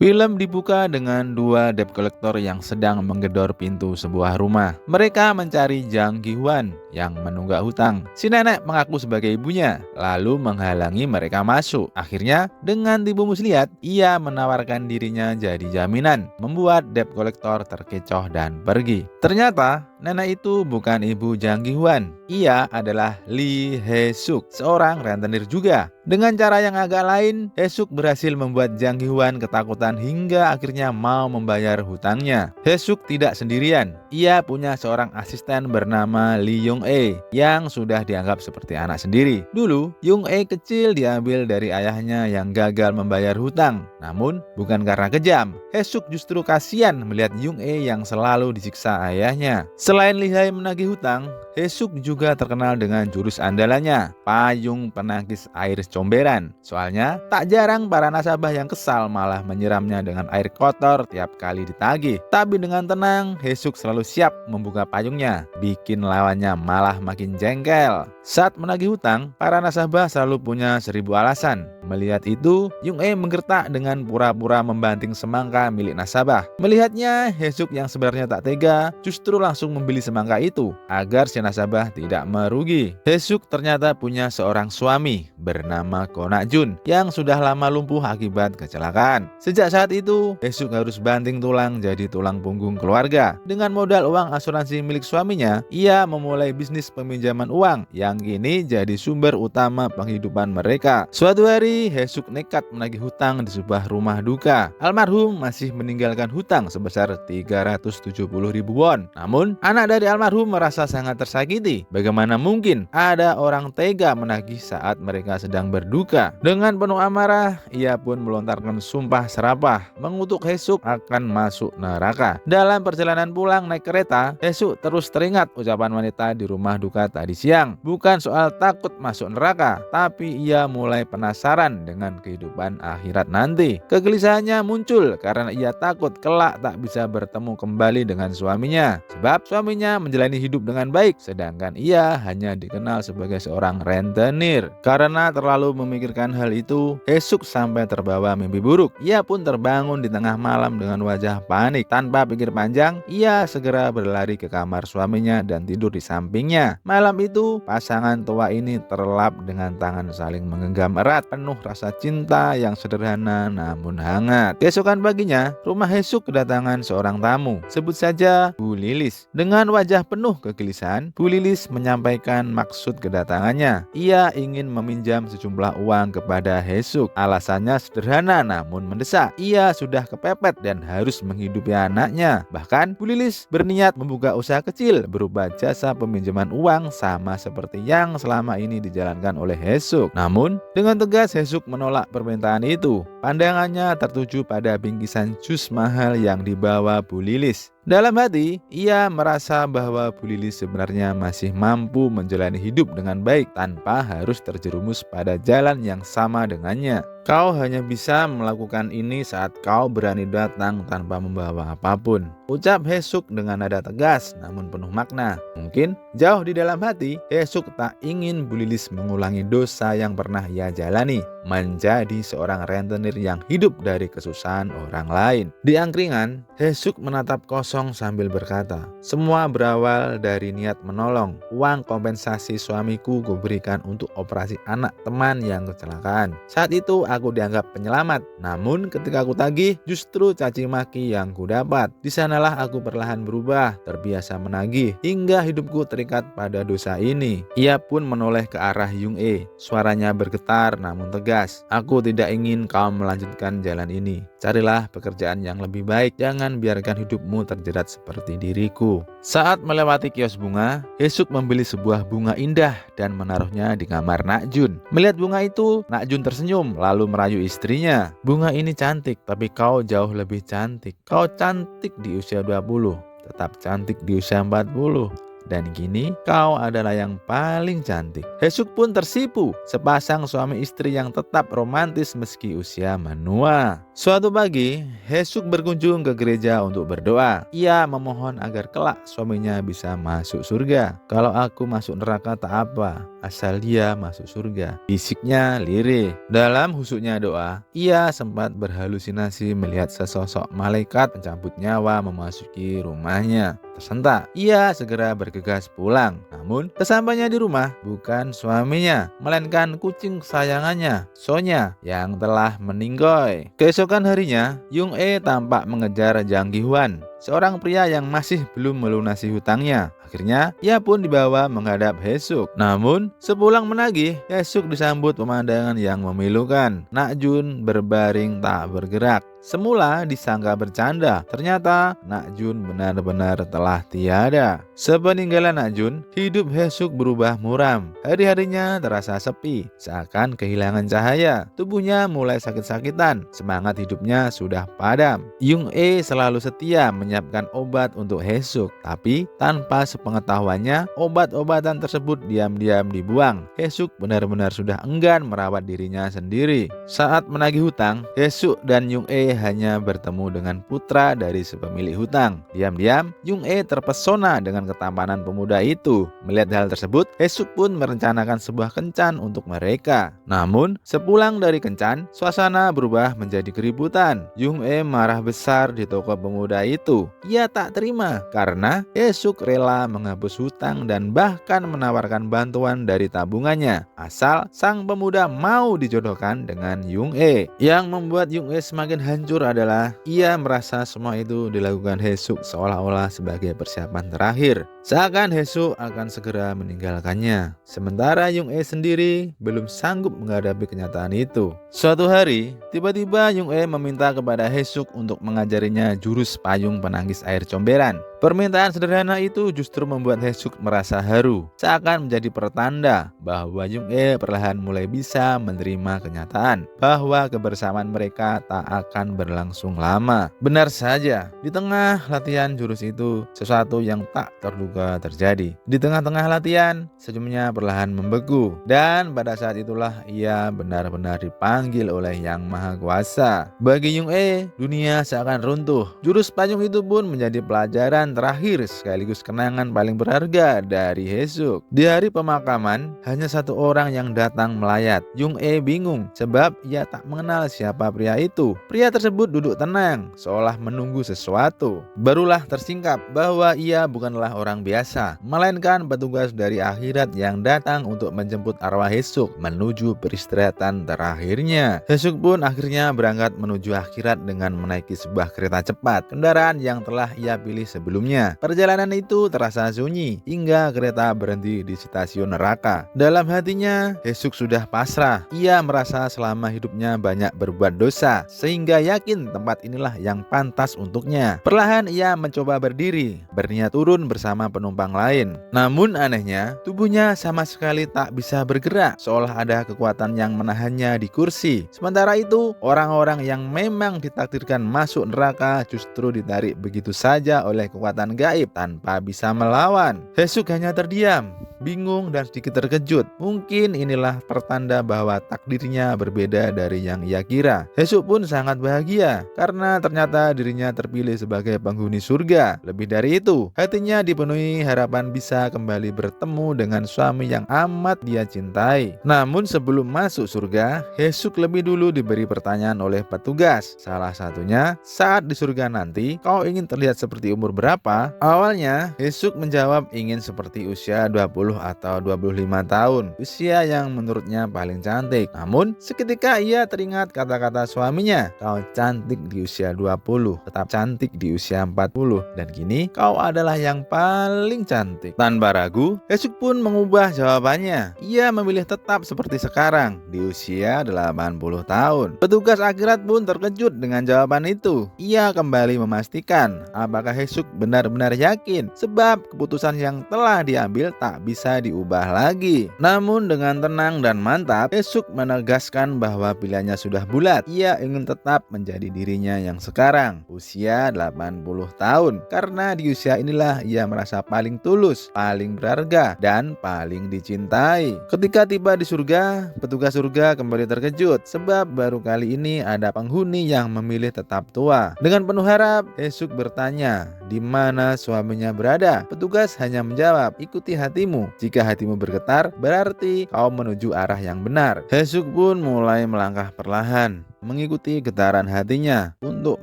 Film dibuka dengan dua debt collector yang sedang menggedor pintu sebuah rumah. Mereka mencari Jang Gi-hwan yang menunggak hutang. Si nenek mengaku sebagai ibunya, lalu menghalangi mereka masuk. Akhirnya, dengan tipu muslihat, ia menawarkan dirinya jadi jaminan, membuat debt collector terkecoh dan pergi. Ternyata, nenek itu bukan ibu Jang Gi-hwan. Ia adalah Lee Hae-suk, seorang rentenir juga. Dengan cara yang agak lain, Hae-suk berhasil membuat Jang Gi-hwan ketakutan hingga akhirnya mau membayar hutangnya. Hae-suk tidak sendirian. Ia punya seorang asisten bernama Lee Young-ae yang sudah dianggap seperti anak sendiri. Dulu, Young-ae kecil diambil dari ayahnya yang gagal membayar hutang. Namun, bukan karena kejam. Hae-suk justru kasihan melihat Young-ae yang selalu disiksa ayahnya. Selain lihai menagih hutang, Hae-suk juga terkenal dengan jurus andalannya, payung penangkis air comberan. Soalnya, tak jarang para nasabah yang kesal malah menyiramnya dengan air kotor tiap kali ditagih. Tapi dengan tenang, Hae-suk selalu siap membuka payungnya, bikin lawannya malah makin jengkel. Saat menagih hutang, para nasabah selalu punya 1000 alasan. Melihat itu, Young-ae menggertak dengan pura-pura membanting semangka milik nasabah. Melihatnya, Hae-suk yang sebenarnya tak tega, justru langsung membeli semangka itu agar si nasabah tidak merugi. Hae-suk ternyata punya seorang suami bernama Ko Na-jun yang sudah lama lumpuh akibat kecelakaan. Sejak saat itu, Hae-suk harus banting tulang jadi tulang punggung keluarga. Dengan modal uang asuransi milik suaminya, ia memulai bisnis peminjaman uang yang kini jadi sumber utama penghidupan mereka. Suatu hari, Hae-suk nekat menagih hutang di sebuah rumah duka. Almarhum masih meninggalkan hutang sebesar 370.000 won. Namun, anak dari almarhum merasa sangat tersakiti. Bagaimana mungkin ada orang tega menagih saat mereka sedang berduka? Dengan penuh amarah, ia pun melontarkan sumpah serapah, mengutuk Hae-suk akan masuk neraka. Dalam perjalanan pulang naik kereta, Hae-suk terus teringat ucapan wanita di rumah duka tadi siang. Bukan soal takut masuk neraka, tapi ia mulai penasaran dengan kehidupan akhirat nanti. Kegelisahannya muncul karena ia takut kelak tak bisa bertemu kembali dengan suaminya. Sebab suaminya menjalani hidup dengan baik, sedangkan ia hanya dikenal sebagai seorang rentenir. Karena terlalu memikirkan hal itu, Hae-suk sampai terbawa mimpi buruk. Ia pun terbangun di tengah malam dengan wajah panik. Tanpa pikir panjang, ia segera berlari ke kamar suaminya dan tidur di sampingnya. Malam itu, pasangan tua ini terlelap dengan tangan saling menggenggam erat, penuh rasa cinta yang sederhana namun hangat. Keesokan paginya, rumah Hae-suk kedatangan seorang tamu. Sebut saja Bu Lilis. Dengan wajah penuh kegelisahan, Bu Lilis menyampaikan maksud kedatangannya. Ia ingin meminjam sejumlah uang kepada Hae-suk. Alasannya sederhana namun mendesak. Ia sudah kepepet dan harus menghidupi anaknya. Bahkan, Bu Lilis berniat membuka usaha kecil berupa jasa peminjaman uang sama seperti yang selama ini dijalankan oleh Hae-suk. Namun, dengan tegas Hae-suk menolak permintaan itu. Pandangannya tertuju pada bingkisan jus mahal yang dibawa Bu Lilis. Dalam hati, ia merasa bahwa Bu Lilis sebenarnya masih mampu menjalani hidup dengan baik tanpa harus terjerumus pada jalan yang sama dengannya. Kau hanya bisa melakukan ini saat kau berani datang tanpa membawa apapun, ucap Hae-suk dengan nada tegas namun penuh makna. Mungkin jauh di dalam hati, Hae-suk tak ingin Bu Lilis mengulangi dosa yang pernah ia jalani, menjadi seorang rentenir yang hidup dari kesusahan orang lain. Di angkringan, Hae-suk menatap kosong sambil berkata, semua berawal dari niat menolong. Uang kompensasi suamiku kuberikan untuk operasi anak teman yang kecelakaan. Saat itu aku dianggap penyelamat. Namun ketika aku tagih, justru caci maki yang kudapat. Di sanalah aku perlahan berubah, terbiasa menagih, hingga hidupku terikat pada dosa ini. Ia pun menoleh ke arah Young-ae. Suaranya bergetar namun tegas. Aku tidak ingin kau melanjutkan jalan ini. Carilah pekerjaan yang lebih baik. Jangan biarkan hidupmu terjerat seperti diriku. Saat melewati kios bunga, Hae-suk membeli sebuah bunga indah dan menaruhnya di kamar Nak-jun. Melihat bunga itu, Nak-jun tersenyum lalu merayu istrinya. Bunga ini cantik, tapi kau jauh lebih cantik. Kau cantik di usia 20, tetap cantik di usia 40. dan kini kau adalah yang paling cantik. Hesuk pun tersipu, sepasang suami istri yang tetap romantis meski usia menua. Suatu pagi, Hesuk berkunjung ke gereja untuk berdoa. Ia memohon agar kelak suaminya bisa masuk surga. Kalau aku masuk neraka tak apa, asal dia masuk surga, bisiknya lirih. Dalam husuknya doa, ia sempat berhalusinasi melihat sesosok malaikat pencabut nyawa memasuki rumahnya. Tersentak, ia segera bergegas pulang. Namun, kesampaiannya di rumah bukan suaminya, melainkan kucing kesayangannya, Sonya, yang telah meninggoy. Keesokan harinya, Yung E tampak mengejar Jang Gi-hwan, seorang pria yang masih belum melunasi hutangnya. Akhirnya, ia pun dibawa menghadap Hesuk. Namun, sepulang menagih, Hesuk disambut pemandangan yang memilukan. Nak Jun berbaring tak bergerak. Semula disangka bercanda, ternyata Nak Jun benar-benar telah tiada. Sepeninggalan Nak Jun, hidup Hesuk berubah muram. Hari-harinya terasa sepi, seakan kehilangan cahaya. Tubuhnya mulai sakit-sakitan, semangat hidupnya sudah padam. Yung E selalu setia menyiapkan obat untuk Hesuk, tapi tanpa sepengetahuannya, obat-obatan tersebut diam-diam dibuang. Hesuk benar-benar sudah enggan merawat dirinya sendiri. Saat menagih hutang, Hesuk dan Yung E hanya bertemu dengan putra dari sepemilik hutang. Diam-diam, Yung E terpesona dengan ketampanan pemuda itu. Melihat hal tersebut, Hesuk pun merencanakan sebuah kencan untuk mereka. Namun, sepulang dari kencan, suasana berubah menjadi keributan. Yung E marah besar di toko pemuda itu. Ia tak terima karena Hesuk rela menghapus hutang dan bahkan menawarkan bantuan dari tabungannya, asal sang pemuda mau dijodohkan dengan Yung E. Yang membuat Yung E semakin hancur adalah ia merasa semua itu dilakukan Hesuk seolah-olah sebagai persiapan terakhir, seakan Hesuk akan segera meninggalkannya. Sementara Yung E sendiri belum sanggup menghadapi kenyataan itu. Suatu hari, tiba-tiba Yung E meminta kepada Hesuk untuk mengajarinya jurus payung penangkis air comberan. Permintaan sederhana itu justru membuat Hesuk merasa haru, seakan menjadi pertanda bahwa Yung E perlahan mulai bisa menerima kenyataan bahwa kebersamaan mereka tak akan berlangsung lama. Benar saja, di tengah latihan jurus itu, sesuatu yang tak terduga terjadi. Di tengah-tengah latihan, senyumnya perlahan membeku, dan pada saat itulah ia benar-benar dipanggil oleh Yang Maha Kuasa. Bagi Yung E, dunia seakan runtuh. Jurus payung itu pun menjadi pelajaran terakhir sekaligus kenangan paling berharga dari Hesuk. Di hari pemakaman, hanya satu orang yang datang melayat. Yung E bingung sebab ia tak mengenal siapa pria itu. Pria tersebut duduk tenang, seolah menunggu sesuatu. Barulah tersingkap bahwa ia bukanlah orang biasa, melainkan petugas dari akhirat yang datang untuk menjemput arwah Hesuk menuju peristirahatan terakhirnya. Hesuk pun akhirnya berangkat menuju akhirat dengan menaiki sebuah kereta cepat, kendaraan yang telah ia pilih sebelumnya. Perjalanan itu terasa sunyi hingga kereta berhenti di stasiun neraka. Dalam hatinya, Hesuk sudah pasrah. Ia merasa selama hidupnya banyak berbuat dosa, sehingga yakin tempat inilah yang pantas untuknya. Perlahan ia mencoba berdiri, berniat turun bersama penumpang lain. Namun anehnya, tubuhnya sama sekali tak bisa bergerak, seolah ada kekuatan yang menahannya di kursi. Sementara itu, orang-orang yang memang ditakdirkan masuk neraka justru ditarik begitu saja oleh kekuatan gaib tanpa bisa melawan. Hesuk hanya terdiam, bingung dan sedikit terkejut. Mungkin inilah pertanda bahwa takdirnya berbeda dari yang ia kira. Hesuk pun sangat bahagia karena ternyata dirinya terpilih sebagai penghuni surga. Lebih dari itu, hatinya dipenuhi harapan bisa kembali bertemu dengan suami yang amat dia cintai. Namun sebelum masuk surga, Hesuk lebih dulu diberi pertanyaan oleh petugas. Salah satunya, saat di surga nanti, kau ingin terlihat seperti umur berapa? Awalnya, Hesuk menjawab ingin seperti usia 20 atau 25 tahun, usia yang menurutnya paling cantik. Namun, seketika ia teringat kata-kata suaminya, kau cantik di usia 20, tetap cantik di usia 40, dan kini kau adalah yang paling cantik. Tanpa ragu, Hesuk pun mengubah jawabannya. Ia memilih tetap seperti sekarang, di usia 80 tahun. Petugas akhirat pun terkejut dengan jawaban itu. Ia kembali memastikan apakah Hesuk benar-benar yakin, sebab keputusan yang telah diambil tak bisa bisa diubah lagi. Namun dengan tenang dan mantap, Hesuk menegaskan bahwa pilihannya sudah bulat. Ia ingin tetap menjadi dirinya yang sekarang, usia 80 tahun. Karena di usia inilah ia merasa paling tulus, paling berharga, dan paling dicintai. Ketika tiba di surga, petugas surga kembali terkejut sebab baru kali ini ada penghuni yang memilih tetap tua. Dengan penuh harap, Hesuk bertanya, di mana suaminya berada? Petugas hanya menjawab, ikuti hatimu. Jika hatimu bergetar, berarti kau menuju arah yang benar. Hesuk pun mulai melangkah perlahan, mengikuti getaran hatinya untuk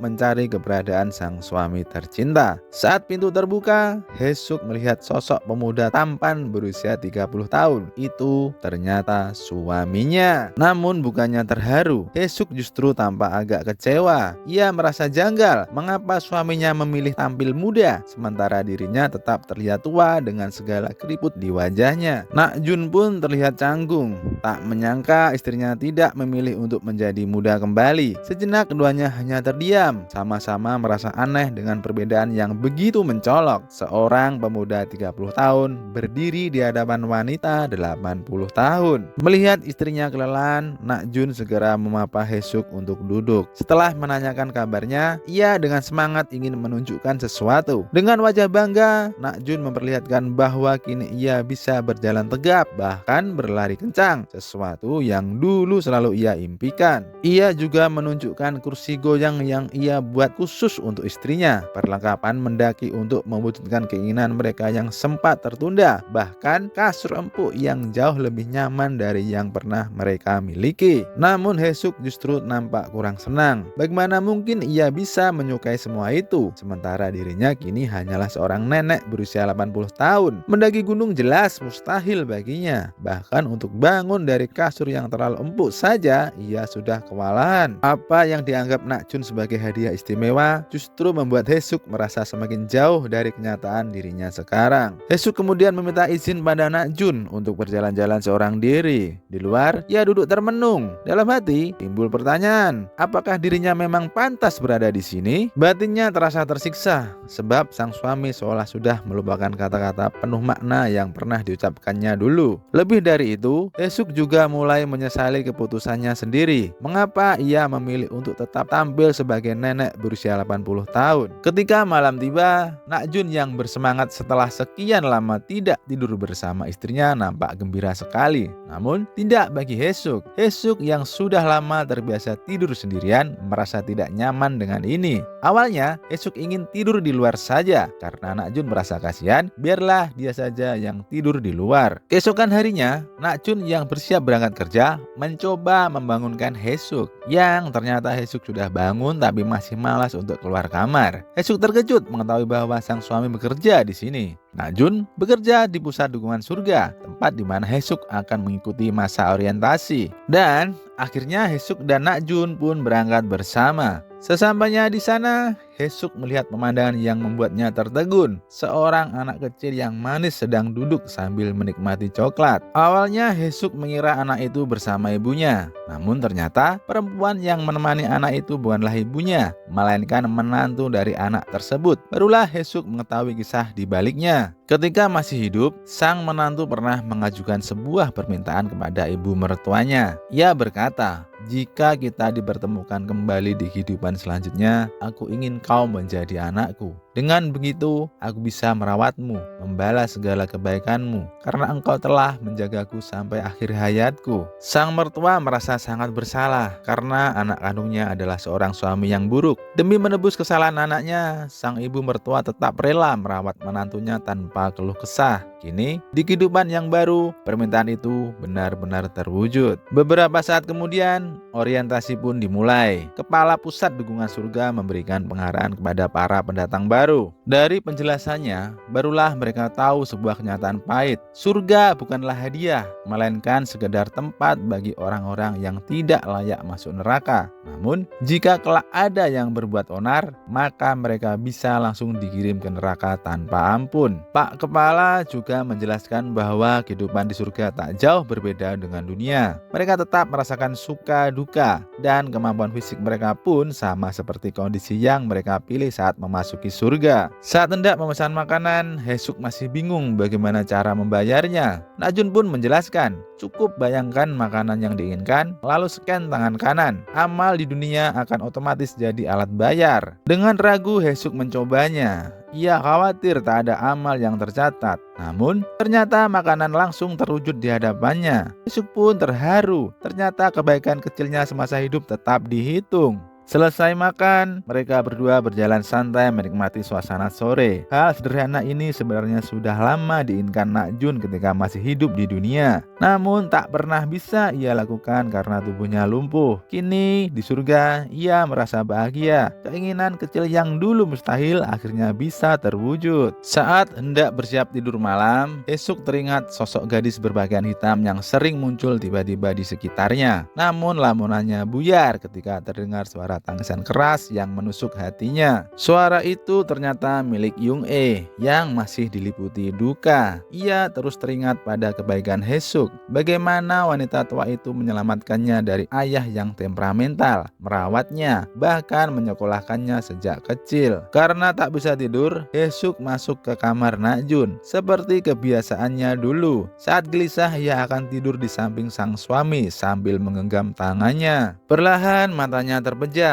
mencari keberadaan sang suami tercinta. Saat pintu terbuka, Hesuk melihat sosok pemuda tampan berusia 30 tahun. Itu ternyata suaminya. Namun bukannya terharu, Hesuk justru tampak agak kecewa. Ia merasa janggal mengapa suaminya memilih tampil muda sementara dirinya tetap terlihat tua dengan segala keriput di wajahnya. Nakjun pun terlihat canggung, tak menyangka istrinya tidak memilih untuk menjadi muda kembali. Sejenak keduanya hanya terdiam, sama-sama merasa aneh dengan perbedaan yang begitu mencolok. Seorang pemuda 30 tahun berdiri di hadapan wanita 80 tahun. Melihat istrinya kelelahan, Nakjun segera memapa Hesuk untuk duduk. Setelah menanyakan kabarnya, ia dengan semangat ingin menunjukkan sesuatu. Dengan wajah bangga, Nakjun memperlihatkan bahwa kini ia bisa berjalan tegap, bahkan berlari kencang, sesuatu yang dulu selalu ia impikan. Ia juga menunjukkan kursi goyang yang ia buat khusus untuk istrinya, perlengkapan mendaki untuk mewujudkan keinginan mereka yang sempat tertunda, bahkan kasur empuk yang jauh lebih nyaman dari yang pernah mereka miliki. Namun Hesuk justru nampak kurang senang. Bagaimana mungkin ia bisa menyukai semua itu, sementara dirinya kini hanyalah seorang nenek berusia 80 tahun. Mendaki gunung jelas mustahil baginya. Bahkan untuk bangun dari kasur yang terlalu empuk saja, ia sudah kewalahan. Apa yang dianggap Nakjun sebagai hadiah istimewa justru membuat Hesuk merasa semakin jauh dari kenyataan dirinya sekarang. Hesuk kemudian meminta izin pada Nakjun untuk berjalan-jalan seorang diri. Di luar, ia duduk termenung. Dalam hati, timbul pertanyaan, apakah dirinya memang pantas berada di sini? Batinnya terasa tersiksa, sebab sang suami seolah sudah melupakan kata-kata penuh makna yang pernah diucapkannya dulu. Lebih dari itu, Hesuk juga mulai menyesali keputusannya sendiri. Mengapa ia memilih untuk tetap tampil sebagai nenek berusia 80 tahun? Ketika malam tiba, Nakjun yang bersemangat setelah sekian lama tidak tidur bersama istrinya nampak gembira sekali. Namun tidak bagi Hesuk. Hesuk yang sudah lama terbiasa tidur sendirian merasa tidak nyaman dengan ini. Awalnya Hesuk ingin tidur di luar saja karena Nakjun merasa kasihan, biarlah dia saja yang tidur di luar. Keesokan harinya, Nakjun yang bersiap berangkat kerja mencoba membangunkan Hesuk, yang ternyata Hesuk sudah bangun tapi masih malas untuk keluar kamar. Hesuk terkejut mengetahui bahwa sang suami bekerja di sini. Nakjun bekerja di pusat dukungan surga, tempat di mana Hesuk akan mengikuti masa orientasi. Dan akhirnya Hesuk dan Nakjun pun berangkat bersama. Sesampainya di sana, Hesuk melihat pemandangan yang membuatnya tertegun. Seorang anak kecil yang manis sedang duduk sambil menikmati coklat. Awalnya Hesuk mengira anak itu bersama ibunya. Namun ternyata perempuan yang menemani anak itu bukanlah ibunya, melainkan menantu dari anak tersebut. Barulah Hesuk mengetahui kisah di baliknya. Ketika masih hidup, sang menantu pernah mengajukan sebuah permintaan kepada ibu mertuanya. Ia berkata, jika kita dipertemukan kembali di kehidupan selanjutnya, aku ingin kau menjadi anakku. Dengan begitu, aku bisa merawatmu, membalas segala kebaikanmu, karena engkau telah menjagaku sampai akhir hayatku. Sang mertua merasa sangat bersalah karena anak kandungnya adalah seorang suami yang buruk. Demi menebus kesalahan anaknya, sang ibu mertua tetap rela merawat menantunya tanpa keluh kesah. Kini, di kehidupan yang baru, permintaan itu benar-benar terwujud. Beberapa saat kemudian, orientasi pun dimulai. Kepala Pusat Dukungan Surga memberikan pengarahan kepada para pendatang baru. Dari penjelasannya, barulah mereka tahu sebuah kenyataan pahit. Surga bukanlah hadiah, melainkan sekedar tempat bagi orang-orang yang tidak layak masuk neraka. Namun, jika kelak ada yang berbuat onar, maka mereka bisa langsung dikirim ke neraka tanpa ampun. Pak Kepala juga menjelaskan bahwa kehidupan di surga tak jauh berbeda dengan dunia. Mereka tetap merasakan suka duka, dan kemampuan fisik mereka pun sama seperti kondisi yang mereka pilih saat memasuki surga. surga. Saat hendak memesan makanan, Haesuk masih bingung bagaimana cara membayarnya. Nakjun pun menjelaskan, cukup bayangkan makanan yang diinginkan, lalu scan tangan kanan. Amal di dunia akan otomatis jadi alat bayar. Dengan ragu, Haesuk mencobanya. Ia khawatir tak ada amal yang tercatat. Namun, ternyata makanan langsung terwujud di hadapannya. Haesuk pun terharu. Ternyata kebaikan kecilnya semasa hidup tetap dihitung. Selesai makan, mereka berdua berjalan santai menikmati suasana sore. Hal sederhana ini sebenarnya sudah lama diinginkan Nakjun ketika masih hidup di dunia. Namun tak pernah bisa ia lakukan karena tubuhnya lumpuh. Kini di surga ia merasa bahagia. Keinginan kecil yang dulu mustahil akhirnya bisa terwujud. Saat hendak bersiap tidur malam, Haesuk teringat sosok gadis berpakaian hitam yang sering muncul tiba-tiba di sekitarnya. Namun lamunannya buyar ketika terdengar suara tangisan keras yang menusuk hatinya. Suara itu ternyata milik Yung-e yang masih diliputi duka. Ia terus teringat pada kebaikan Haesuk. Bagaimana wanita tua itu menyelamatkannya dari ayah yang temperamental, merawatnya, bahkan menyekolahkannya sejak kecil. Karena tak bisa tidur, Haesuk masuk ke kamar Nakjun. Seperti kebiasaannya dulu, saat gelisah ia akan tidur di samping sang suami sambil menggenggam tangannya. Perlahan matanya terpejam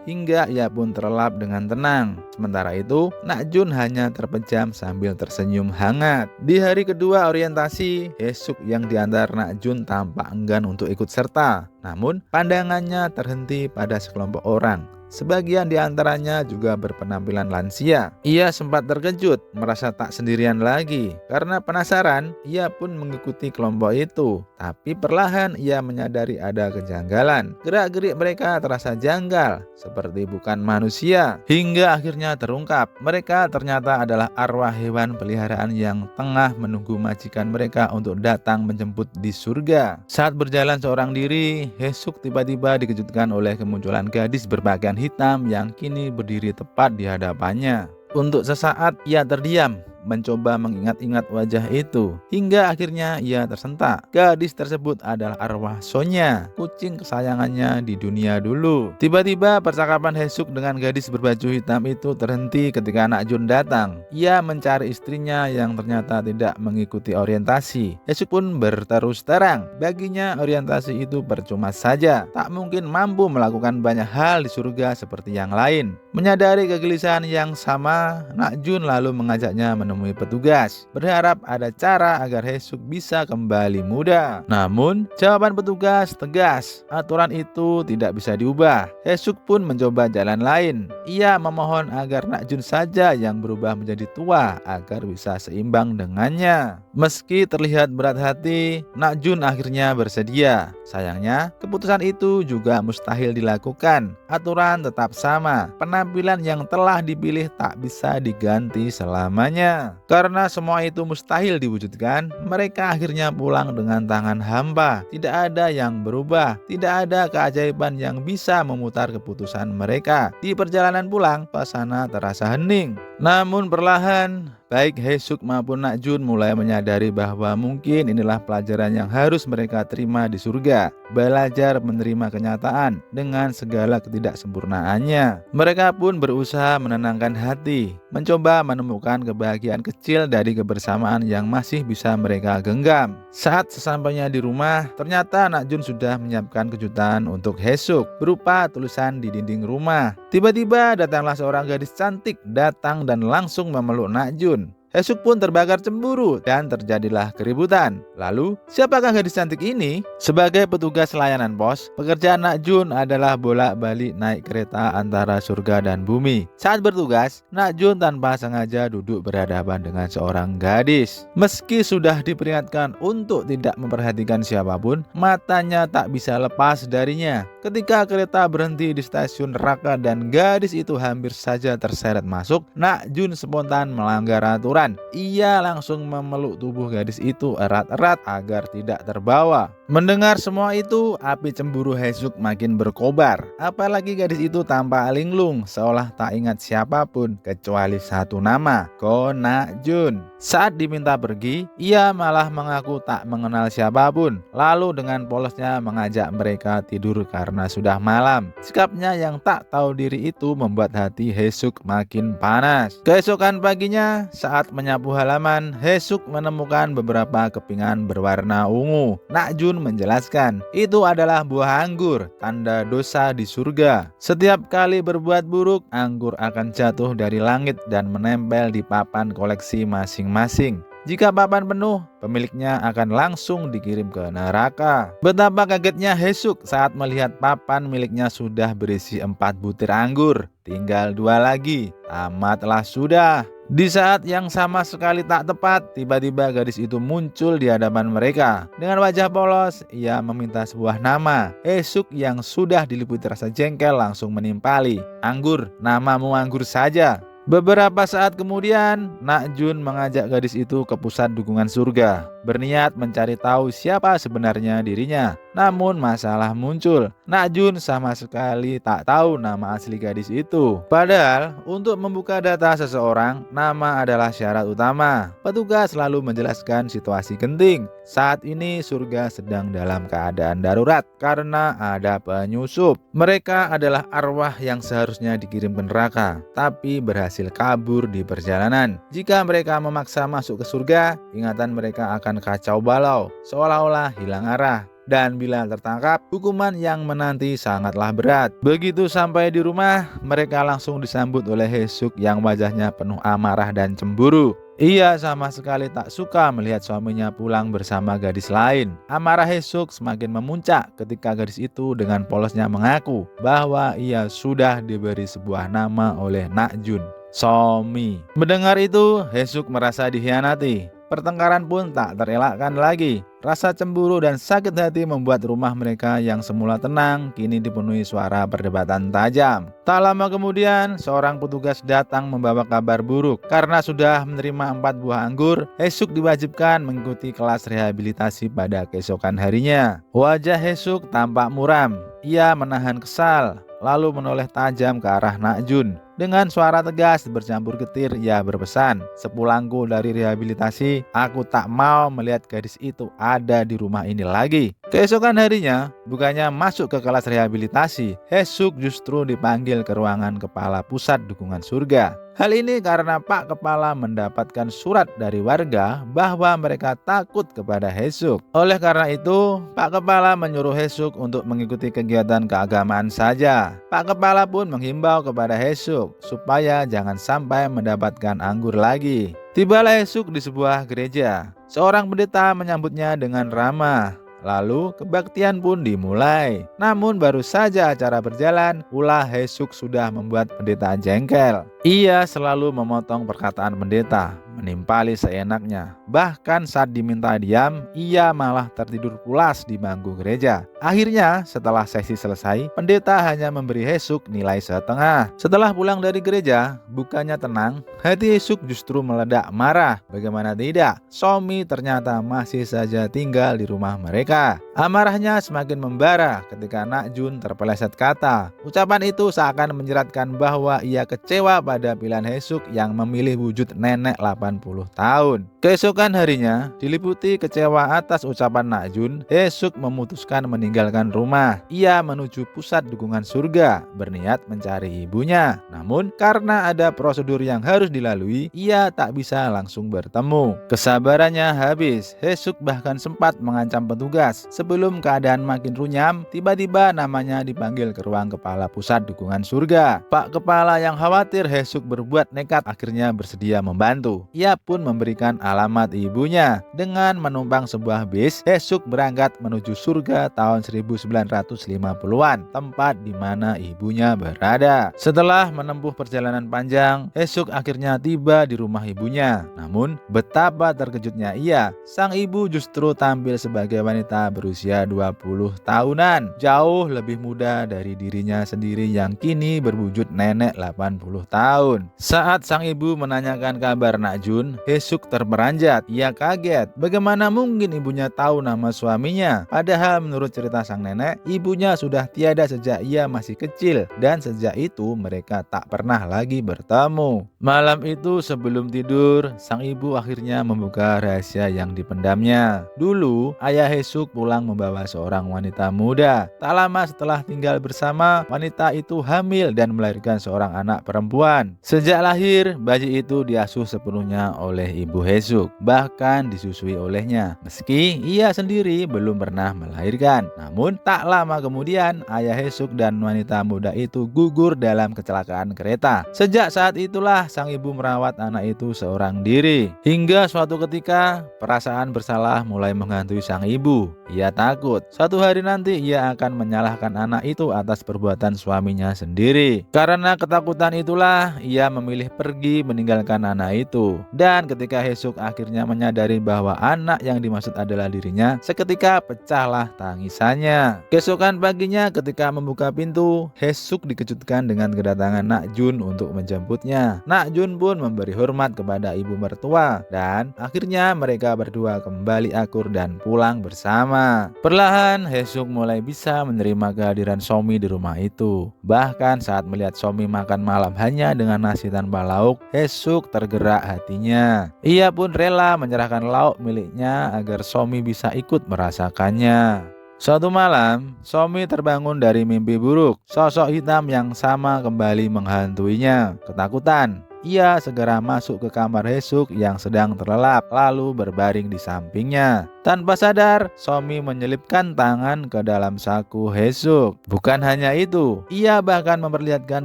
hingga ia pun terlelap dengan tenang. Sementara itu, Nakjun hanya terpejam sambil tersenyum hangat. Di hari kedua orientasi, Haesuk yang diantar Nakjun tampak enggan untuk ikut serta. Namun, pandangannya terhenti pada sekelompok orang. Sebagian di antaranya juga berpenampilan lansia. Ia sempat terkejut, merasa tak sendirian lagi. Karena penasaran, ia pun mengikuti kelompok itu. Tapi perlahan ia menyadari ada kejanggalan. Gerak-gerik mereka terasa janggal, seperti bukan manusia. Hingga akhirnya terungkap, mereka ternyata adalah arwah hewan peliharaan yang tengah menunggu majikan mereka untuk datang menjemput di surga. Saat berjalan seorang diri, Haesuk tiba-tiba dikejutkan oleh kemunculan gadis berpakaian hitam yang kini berdiri tepat di hadapannya. Untuk sesaat ia terdiam, mencoba mengingat-ingat wajah itu, hingga akhirnya ia tersentak. Gadis tersebut adalah arwah Sonya, kucing kesayangannya di dunia dulu. Tiba-tiba percakapan Haesuk dengan gadis berbaju hitam itu terhenti ketika Nakjun datang. Ia mencari istrinya yang ternyata tidak mengikuti orientasi. Haesuk pun berterus terang, baginya orientasi itu percuma saja, tak mungkin mampu melakukan banyak hal di surga seperti yang lain. Menyadari kegelisahan yang sama, Nakjun lalu mengajaknya menemui petugas, berharap ada cara agar Haesuk bisa kembali muda. Namun, jawaban petugas tegas, aturan itu tidak bisa diubah. Haesuk pun mencoba jalan lain. Ia memohon agar Nakjun saja yang berubah menjadi tua agar bisa seimbang dengannya. Meski terlihat berat hati, Nakjun akhirnya bersedia. Sayangnya, keputusan itu juga mustahil dilakukan. Aturan tetap sama. Penampilan yang telah dipilih tak bisa diganti selamanya. Karena semua itu mustahil diwujudkan, mereka akhirnya pulang dengan tangan hampa. Tidak ada yang berubah, tidak ada keajaiban yang bisa memutar keputusan mereka. Di perjalanan pulang, suasana terasa hening. Namun perlahan, baik Haesuk maupun Nakjun mulai menyadari bahwa mungkin inilah pelajaran yang harus mereka terima di surga. Belajar menerima kenyataan dengan segala ketidaksempurnaannya. Mereka pun berusaha menenangkan hati, mencoba menemukan kebahagiaan kecil dari kebersamaan yang masih bisa mereka genggam. Saat sesampainya di rumah, ternyata Nakjun sudah menyiapkan kejutan untuk Haesuk berupa tulisan di dinding rumah. Tiba-tiba datanglah seorang gadis cantik datang dan langsung memeluk Nakjun. Haesuk pun terbakar cemburu dan terjadilah keributan. Lalu, siapakah gadis cantik ini? Sebagai petugas layanan pos, pekerjaan Nakjun adalah bolak-balik naik kereta antara surga dan bumi. Saat bertugas, Nakjun tanpa sengaja duduk berhadapan dengan seorang gadis. Meski sudah diperingatkan untuk tidak memperhatikan siapapun, matanya tak bisa lepas darinya. Ketika kereta berhenti di stasiun neraka dan gadis itu hampir saja terseret masuk, Nakjun spontan melanggar aturan. Ia langsung memeluk tubuh gadis itu erat-erat agar tidak terbawa. Mendengar semua itu, api cemburu Hesuk makin berkobar. Apalagi gadis itu tampak linglung, seolah tak ingat siapapun kecuali satu nama, Ko Na-jun. Saat diminta pergi, ia malah mengaku tak mengenal siapapun. Lalu dengan polosnya mengajak mereka tidur karena sudah malam. Sikapnya yang tak tahu diri itu membuat hati Hesuk makin panas. Keesokan paginya, saat menyapu halaman, Hesuk menemukan beberapa kepingan berwarna ungu. Na-jun menjelaskan, itu adalah buah anggur, tanda dosa di surga. Setiap kali berbuat buruk, anggur akan jatuh dari langit dan menempel di papan koleksi masing-masing. Jika papan penuh, pemiliknya akan langsung dikirim ke neraka. Betapa kagetnya Hesuk saat melihat papan miliknya sudah berisi 4 butir anggur. Tinggal 2 lagi, tamatlah sudah. Di saat yang sama sekali tak tepat, tiba-tiba gadis itu muncul di hadapan mereka. Dengan wajah polos, ia meminta sebuah nama. Hesuk yang sudah diliputi rasa jengkel langsung menimpali. Anggur, namamu anggur saja. Beberapa saat kemudian, Na-jun mengajak gadis itu ke pusat dukungan surga, berniat mencari tahu siapa sebenarnya dirinya. Namun masalah muncul. Na-jun sama sekali tak tahu nama asli gadis itu. Padahal untuk membuka data seseorang, nama adalah syarat utama. Petugas selalu menjelaskan situasi genting. Saat ini surga sedang dalam keadaan darurat karena ada penyusup. Mereka adalah arwah yang seharusnya dikirim ke neraka, tapi berhasil kabur di perjalanan. Jika mereka memaksa masuk ke surga, ingatan mereka akan kacau balau, seolah-olah hilang arah. Dan bila tertangkap, hukuman yang menanti sangatlah berat. Begitu sampai di rumah, mereka langsung disambut oleh Hesuk yang wajahnya penuh amarah dan cemburu. Ia sama sekali tak suka melihat suaminya pulang bersama gadis lain. Amarah Hesuk semakin memuncak ketika gadis itu dengan polosnya mengaku bahwa ia sudah diberi sebuah nama oleh Na-jun, Somi. Mendengar itu, Hesuk merasa dikhianati. Pertengkaran pun tak terelakkan lagi. Rasa cemburu dan sakit hati membuat rumah mereka yang semula tenang kini dipenuhi suara perdebatan tajam. Tak lama kemudian, seorang petugas datang membawa kabar buruk. Karena sudah menerima 4 buah anggur, Hesuk diwajibkan mengikuti kelas rehabilitasi pada keesokan harinya. Wajah Hesuk tampak muram. Ia menahan kesal, lalu menoleh tajam ke arah Na-jun. Dengan suara tegas bercampur getir, ia berpesan, "Sepulangku dari rehabilitasi, aku tak mau melihat gadis itu ada di rumah ini lagi." Keesokan harinya, bukannya masuk ke kelas rehabilitasi, Hesuk justru dipanggil ke ruangan kepala pusat dukungan surga. Hal ini karena Pak Kepala mendapatkan surat dari warga bahwa mereka takut kepada Hesuk. Oleh karena itu, Pak Kepala menyuruh Hesuk untuk mengikuti kegiatan keagamaan saja. Pak Kepala pun menghimbau kepada Hesuk supaya jangan sampai mendapatkan anggur lagi. Tibalah Hesuk di sebuah gereja. Seorang pendeta menyambutnya dengan ramah. Lalu kebaktian pun dimulai. Namun baru saja acara berjalan, ulah Hesuk sudah membuat pendeta jengkel. Ia selalu memotong perkataan pendeta, menimpali seenaknya. Bahkan saat diminta diam, ia malah tertidur pulas di bangku gereja. Akhirnya setelah sesi selesai, pendeta hanya memberi Hesuk nilai setengah. Setelah pulang dari gereja, bukannya tenang, hati Hesuk justru meledak marah. Bagaimana tidak, Somi ternyata masih saja tinggal di rumah mereka. Amarahnya semakin membara ketika Na-jun terpeleset kata. Ucapan itu seakan menjeratkan bahwa ia kecewa pada pilihan Hesuk yang memilih wujud nenek 80 tahun. Keesokan harinya, diliputi kecewa atas ucapan Na-jun, Hesuk memutuskan meninggalkan rumah. Ia menuju pusat dukungan surga, berniat mencari ibunya. Namun, karena ada prosedur yang harus dilalui, ia tak bisa langsung bertemu. Kesabarannya habis. Hesuk bahkan sempat mengancam petugas. Sebelum keadaan makin runyam, tiba-tiba namanya dipanggil ke ruang kepala pusat dukungan surga. Pak Kepala yang khawatir Hesuk berbuat nekat akhirnya bersedia membantu. Ia pun memberikan alamat ibunya. Dengan menumpang sebuah bis, Hesuk berangkat menuju surga tahun 1950-an, tempat di mana ibunya berada. Setelah menempuh perjalanan panjang, Hesuk akhirnya tiba di rumah ibunya. Namun, betapa terkejutnya ia, sang ibu justru tampil sebagai wanita berusia berusia 20 tahunan, jauh lebih muda dari dirinya sendiri yang kini berwujud nenek 80 tahun. Saat sang ibu menanyakan kabar Nak Jun, Haesuk terperanjat. Ia kaget, bagaimana mungkin ibunya tahu nama suaminya? Padahal menurut cerita sang nenek, ibunya sudah tiada sejak ia masih kecil dan sejak itu mereka tak pernah lagi bertemu. Malam itu sebelum tidur, sang ibu akhirnya membuka rahasia yang dipendamnya. Dulu, ayah Haesuk pulang membawa seorang wanita muda. Tak lama setelah tinggal bersama, wanita itu hamil dan melahirkan seorang anak perempuan. Sejak lahir, bayi itu diasuh sepenuhnya oleh ibu Haesuk, bahkan disusui olehnya. Meski ia sendiri belum pernah melahirkan. Namun, tak lama kemudian, ayah Haesuk dan wanita muda itu gugur dalam kecelakaan kereta. Sejak saat itulah, sang ibu merawat anak itu seorang diri. Hingga suatu ketika, perasaan bersalah mulai menghantui sang ibu. Ia takut suatu hari nanti ia akan menyalahkan anak itu atas perbuatan suaminya sendiri. Karena ketakutan itulah ia memilih pergi meninggalkan anak itu. Dan ketika Haesuk akhirnya menyadari bahwa anak yang dimaksud adalah dirinya, seketika pecahlah tangisannya. Keesokan paginya ketika membuka pintu, Haesuk dikejutkan dengan kedatangan Nak Jun untuk menjemputnya. Nak Jun pun memberi hormat kepada ibu mertua dan akhirnya mereka berdua kembali akur dan pulang bersama. Perlahan Haesuk mulai bisa menerima kehadiran Somi di rumah itu. Bahkan saat melihat Somi makan malam hanya dengan nasi tanpa lauk, Haesuk tergerak hatinya. Ia pun rela menyerahkan lauk miliknya agar Somi bisa ikut merasakannya. Suatu malam, Somi terbangun dari mimpi buruk. Sosok hitam yang sama kembali menghantuinya. Ketakutan, ia segera masuk ke kamar Haesuk yang sedang terlelap, lalu berbaring di sampingnya. Tanpa sadar, Somi menyelipkan tangan ke dalam saku Haesuk. Bukan hanya itu, ia bahkan memperlihatkan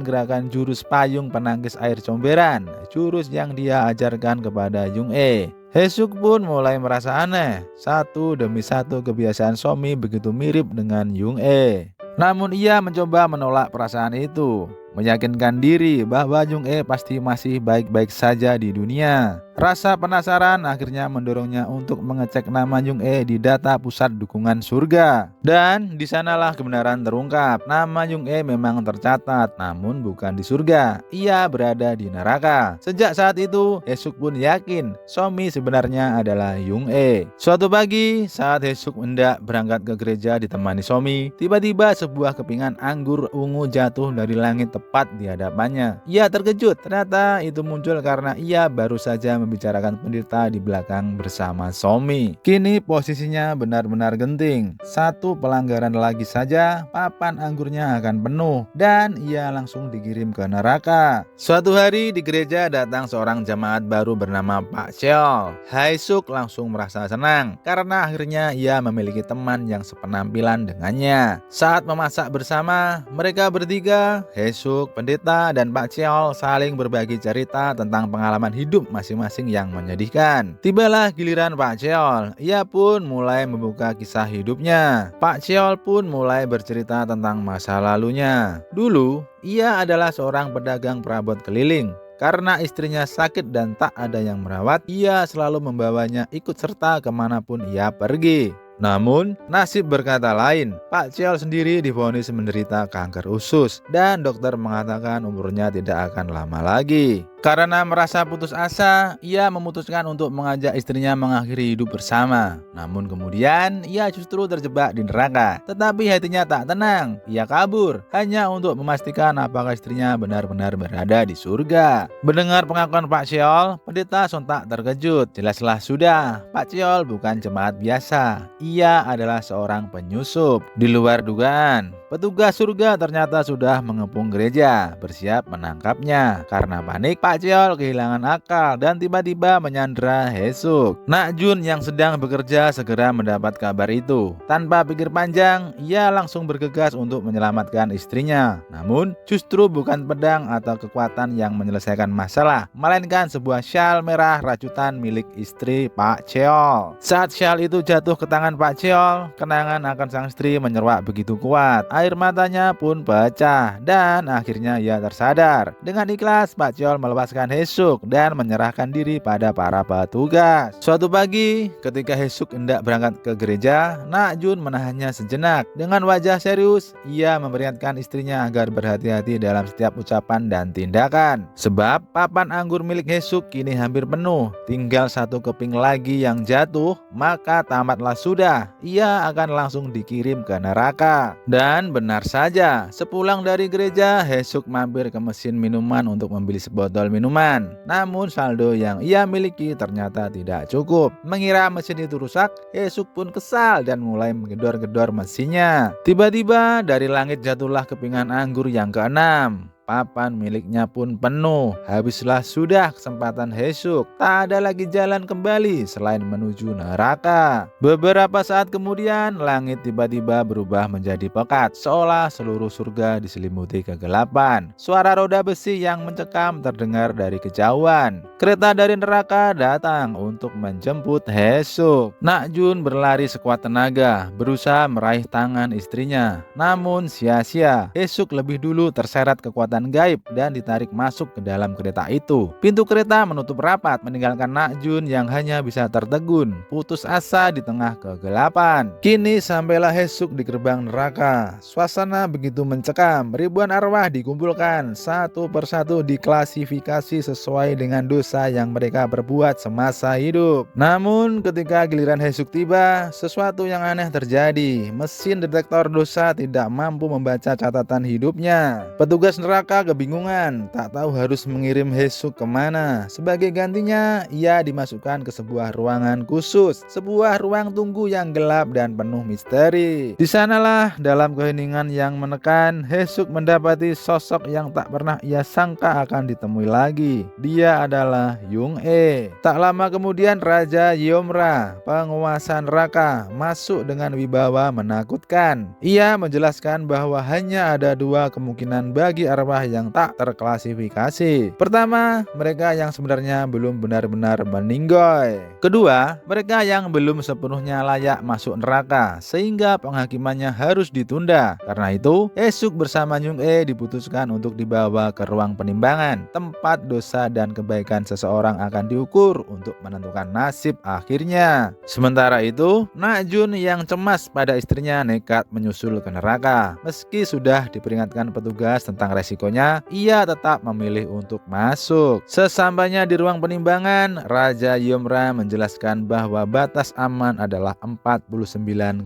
gerakan jurus payung penangkis air comberan, jurus yang dia ajarkan kepada Jung-e. Haesuk pun mulai merasa aneh. Satu demi satu kebiasaan Somi begitu mirip dengan Jung-e. Namun ia mencoba menolak perasaan itu, meyakinkan diri bahwa Jung-e pasti masih baik-baik saja di dunia. Rasa penasaran akhirnya mendorongnya untuk mengecek nama Jung-e di data pusat dukungan surga. Dan disanalah kebenaran terungkap. Nama Jung-e memang tercatat, namun bukan di surga. Ia berada di neraka. Sejak saat itu, Haesuk pun yakin Somi sebenarnya adalah Jung-e. Suatu pagi, saat Haesuk hendak berangkat ke gereja ditemani Somi, tiba-tiba sebuah kepingan anggur ungu jatuh dari langit tepat di hadapannya. Ia terkejut, ternyata itu muncul karena ia baru saja membicarakan pendeta di belakang bersama Somi. Kini posisinya benar-benar genting. Satu pelanggaran lagi saja, papan anggurnya akan penuh dan ia langsung dikirim ke neraka. Suatu hari di gereja datang seorang jemaat baru bernama Pak Cheol. Haesuk langsung merasa senang karena akhirnya ia memiliki teman yang sepenampilan dengannya. Saat memasak bersama, mereka bertiga, Haesuk, pendeta, dan Pak Cheol saling berbagi cerita tentang pengalaman hidup masing-masing yang menyedihkan. Tibalah giliran Pak Cheol. Ia pun mulai membuka kisah hidupnya. Pak Cheol pun mulai bercerita tentang masa lalunya. Dulu, ia adalah seorang pedagang perabot keliling. Karena istrinya sakit dan tak ada yang merawat, ia selalu membawanya ikut serta kemanapun ia pergi. Namun, nasib berkata lain. Pak Cheol sendiri divonis menderita kanker usus dan dokter mengatakan umurnya tidak akan lama lagi. Karena merasa putus asa, ia memutuskan untuk mengajak istrinya mengakhiri hidup bersama. Namun kemudian, ia justru terjebak di neraka. Tetapi hatinya tak tenang. Ia kabur hanya untuk memastikan apakah istrinya benar-benar berada di surga. Mendengar pengakuan Pak Cheol, pendeta sontak terkejut. Jelaslah sudah, Pak Cheol bukan jemaat biasa. Ia adalah seorang penyusup. Di luar dugaan, petugas surga ternyata sudah mengepung gereja, bersiap menangkapnya. Karena panik, Pak Cheol kehilangan akal dan tiba-tiba menyandera Haesuk. Nak Jun yang sedang bekerja segera mendapat kabar itu. Tanpa pikir panjang, ia langsung bergegas untuk menyelamatkan istrinya. Namun, justru bukan pedang atau kekuatan yang menyelesaikan masalah, melainkan sebuah syal merah rajutan milik istri Pak Cheol. Saat syal itu jatuh ke tangan Pak Cheol, kenangan akan sang istri menyeruak begitu kuat. air matanya pun pecah dan akhirnya ia tersadar. Dengan ikhlas, Pak Cheol melepaskan Haesuk dan menyerahkan diri pada para petugas. Suatu pagi, ketika Haesuk hendak berangkat ke gereja, Nak Jun menahannya sejenak. Dengan wajah serius, ia memperingatkan istrinya agar berhati-hati dalam setiap ucapan dan tindakan. Sebab papan anggur milik Haesuk kini hampir penuh. Tinggal satu keping lagi yang jatuh, maka tamatlah sudah. Ia akan langsung dikirim ke neraka. Dan benar saja, sepulang dari gereja, Haesuk mampir ke mesin minuman untuk membeli sebotol minuman. Namun saldo yang ia miliki ternyata tidak cukup. Mengira mesin itu rusak, Haesuk pun kesal dan mulai menggedor-gedor mesinnya. Tiba-tiba dari langit jatuhlah kepingan anggur yang keenam. Papan miliknya pun penuh. Habislah sudah kesempatan Haesuk. Tak ada lagi jalan kembali selain menuju neraka. Beberapa saat kemudian, langit tiba-tiba berubah menjadi pekat, seolah seluruh surga diselimuti kegelapan. Suara roda besi yang mencekam terdengar dari kejauhan. Kereta dari neraka datang untuk menjemput Haesuk. Nak Jun berlari sekuat tenaga, berusaha meraih tangan istrinya. Namun sia-sia. Haesuk lebih dulu terseret kekuatan gaib dan ditarik masuk ke dalam kereta itu. Pintu kereta menutup rapat, meninggalkan Nak Jun yang hanya bisa tertegun, putus asa di tengah kegelapan. Kini sampailah Haesuk di gerbang neraka. Suasana begitu mencekam, ribuan arwah dikumpulkan, satu persatu diklasifikasi sesuai dengan dosa yang mereka perbuat semasa hidup. Namun ketika giliran Haesuk tiba, sesuatu yang aneh terjadi. Mesin detektor dosa tidak mampu membaca catatan hidupnya. Petugas neraka kebingungan, tak tahu harus mengirim Haesuk kemana. Sebagai gantinya, ia dimasukkan ke sebuah ruangan khusus, sebuah ruang tunggu yang gelap dan penuh misteri. Di sanalah dalam keheningan yang menekan, Haesuk mendapati sosok yang tak pernah ia sangka akan ditemui lagi. Dia adalah Jung-e. Tak lama kemudian Raja Yeomra, penguasa neraka, masuk dengan wibawa menakutkan. Ia menjelaskan bahwa hanya ada dua kemungkinan bagi arwah yang tak terklasifikasi. Pertama, mereka yang sebenarnya belum benar-benar meninggoy. Kedua, mereka yang belum sepenuhnya layak masuk neraka sehingga penghakimannya harus ditunda. Karena itu, Haesuk bersama Jung-e diputuskan untuk dibawa ke ruang penimbangan, tempat dosa dan kebaikan seseorang akan diukur untuk menentukan nasib akhirnya. Sementara itu, Nak Jun yang cemas pada istrinya nekat menyusul ke neraka. Meski sudah diperingatkan petugas tentang resikonya, ia tetap memilih untuk masuk. Sesampainya di ruang penimbangan, Raja Yeomra menjelaskan bahwa batas aman adalah 49,9.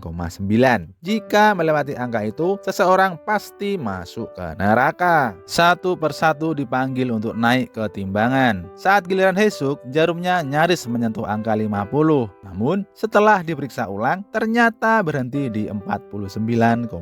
Jika melewati angka itu, seseorang pasti masuk ke neraka. Satu persatu dipanggil untuk naik ke timbangan. Saat giliran Haesuk, jarumnya nyaris menyentuh angka 50. Namun, setelah diperiksa ulang, ternyata berhenti di 49,9.